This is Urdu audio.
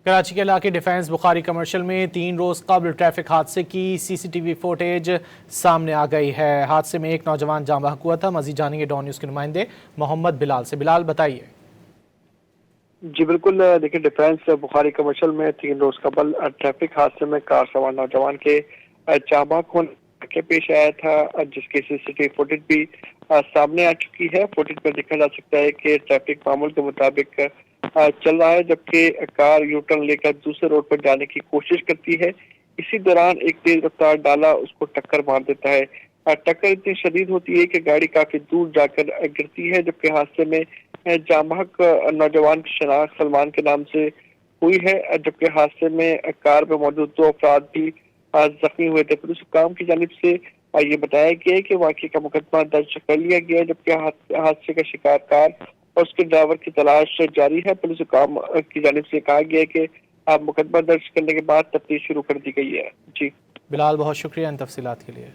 کراچی کے علاقے ڈیفنس بخاری کمرشل میں 3 روز قبل ٹریفک حادثے کی سی سی ٹی وی فوٹیج سامنے آ گئی ہے۔ حادثے میں ایک نوجوان جاں بحق ہوا تھا۔ مزید جانیں گے ڈان نیوز کے نمائندے محمد بلال سے۔ بلال بتائیے۔ جی بالکل، دیکھیں ڈیفنس بخاری کمرشل میں 3 روز قبل ٹریفک حادثے میں کار سوار نوجوان کے جاں بحق ہونے کے پیش آیا تھا، جس کی سی سی ٹی وی فوٹیج بھی سامنے آ چکی ہے۔ فوٹیج میں دیکھا جا سکتا ہے کہ ٹریفک معمول کے مطابق چل رہا ہے، جبکہ کار یو ٹرن لے کر دوسرے روڈ پر جانے کی کوشش کرتی ہے۔ اسی دوران ایک تیز رفتار ڈالا اس کو ٹکر مار دیتا ہے۔ ٹکر اتنی شدید ہوتی ہے کہ گاڑی کافی دور جا کر گرتی ہے، جبکہ حادثے میں جاں بحق نوجوان کی شناخت سلمان کے نام سے ہوئی ہے، جبکہ حادثے میں کار میں موجود 2 افراد بھی زخمی ہوئے تھے۔ پولیس حکام کی جانب سے یہ بتایا گیا ہے کہ واقعے کا مقدمہ درج کر لیا گیا ہے، جبکہ حادثے کا شکار کار اور اس کے ڈرائیور کی تلاش جاری ہے۔ پولیس حکام کی جانب سے کہا گیا ہے کہ مقدمہ درج کرنے کے بعد تفتیش شروع کر دی گئی ہے۔ جی بلال، بہت شکریہ ان تفصیلات کے لیے۔